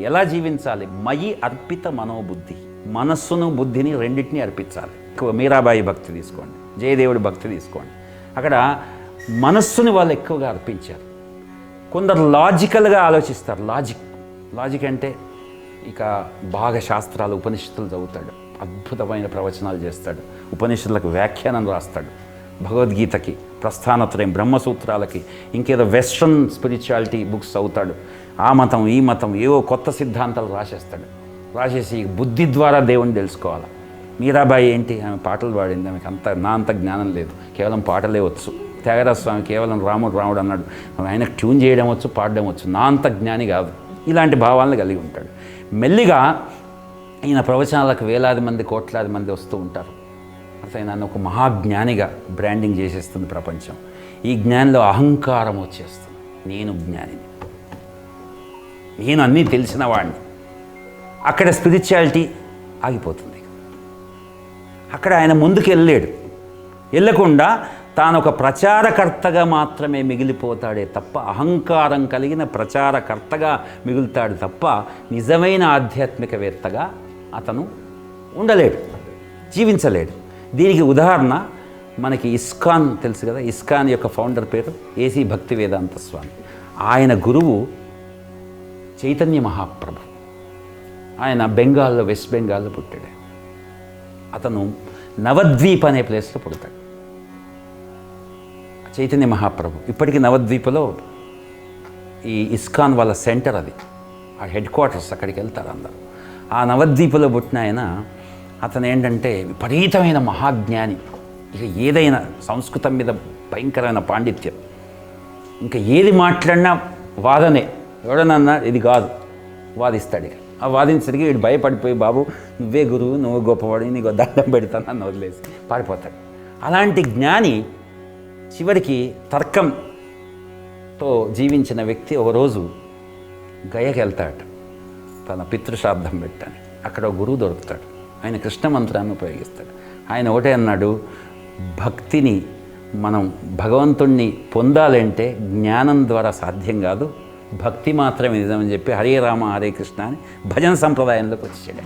ఎలా జీవించాలి? మయి అర్పిత మనోబుద్ధి, మనస్సును బుద్ధిని రెండింటినీ అర్పించాలి. మీరాబాయి భక్తి తీసుకోండి, జయదేవుడి భక్తి తీసుకోండి, అక్కడ మనస్సుని వాళ్ళు ఎక్కువగా అర్పించారు. కొందరు లాజికల్గా ఆలోచిస్తారు. లాజిక్ అంటే ఇక బాగా శాస్త్రాలు ఉపనిషత్తులు చదువుతాడు, అద్భుతమైన ప్రవచనాలు చేస్తాడు, ఉపనిషత్తులకు వ్యాఖ్యానం రాస్తాడు, భగవద్గీతకి, ప్రస్థానత్రయం, బ్రహ్మసూత్రాలకి, ఇంకేదో వెస్ట్రన్ స్పిరిచువాలిటీ బుక్స్ చదువుతాడు. ఆ మతం ఈ మతం ఏవో కొత్త సిద్ధాంతాలు రాసేసి బుద్ధి ద్వారా దేవుణ్ణి తెలుసుకోవాలి. మీరాబాయి ఏంటి, ఆమె పాటలు పాడింది, ఆమెకు అంత జ్ఞానం లేదు, కేవలం పాటలే వచ్చు. త్యాగరాజ స్వామి కేవలం రాముడు అన్నాడు, ఆయనకు ట్యూన్ చేయడం వచ్చు, పాడడం వచ్చు, నా అంత జ్ఞాని కాదు. ఇలాంటి భావాలను కలిగి ఉంటాడు. మెల్లిగా ఈయన ప్రవచనాలకు వేలాది మంది కోట్లాది మంది వస్తూ ఉంటారు. అసలు నన్ను ఒక మహాజ్ఞానిగా బ్రాండింగ్ చేసేస్తుంది ప్రపంచం. ఈ జ్ఞానిలో అహంకారం వచ్చేస్తుంది. నేను జ్ఞానిని, నేను అన్నీ తెలిసిన వాడిని. అక్కడ స్పిరిచువాలిటీ ఆగిపోతుంది. అక్కడ ఆయన ముందుకు వెళ్ళకుండా తాను ఒక ప్రచారకర్తగా మాత్రమే మిగిలిపోతాడే తప్ప, అహంకారం కలిగిన ప్రచారకర్తగా మిగులుతాడు తప్ప నిజమైన ఆధ్యాత్మికవేత్తగా అతను ఉండలేడు, జీవించలేడు. దీనికి ఉదాహరణ మనకి ఇస్కాన్ తెలుసు కదా. ఇస్కాన్ యొక్క ఫౌండర్ పేరు ఏసీ భక్తివేదాంత స్వామి. ఆయన గురువు చైతన్య మహాప్రభు. ఆయన బెంగాల్లో, వెస్ట్ బెంగాల్లో పుట్టాడు. అతను నవద్వీప్ అనే ప్లేస్లో పుడతాడు. చైతన్య మహాప్రభు ఇప్పటికీ నవద్వీపలో ఈ ఇస్కాన్ వాళ్ళ సెంటర్, అది ఆ హెడ్ క్వార్టర్స్, అక్కడికి వెళ్తారు అందరూ. ఆ నవద్వీపలో పుట్టిన ఆయన, అతను ఏంటంటే విపరీతమైన మహాజ్ఞాని. ఇక ఏదైనా సంస్కృతం మీద భయంకరమైన పాండిత్యం, ఇంకా ఏది మాట్లాడినా వాదనే. ఎవడనన్నా ఇది కాదు వాదిస్తాడు. ఇక ఆ వాదించడానికి వీడు భయపడిపోయి, బాబు నువ్వే గురువు, నువ్వు గొప్పవాడు, నీకు దండం పెడతాను అని వదిలేసి పారిపోతాడు. అలాంటి జ్ఞాని చివరికి తర్కంతో జీవించిన వ్యక్తి ఒకరోజు గయకి వెళ్తాడు తన పితృశ్రాద్ధం పెట్టని. అక్కడ ఒక గురువు దొరుకుతాడు. ఆయన కృష్ణ మంత్రాన్ని ఉపయోగిస్తాడు. ఆయన ఒకటే అన్నాడు, భక్తిని మనం భగవంతుణ్ణి పొందాలంటే జ్ఞానం ద్వారా సాధ్యం కాదు, భక్తి మాత్రమే నిజమని చెప్పి హరే రామ హరే కృష్ణ అని భజన సంప్రదాయంలోకి వచ్చేసాడు.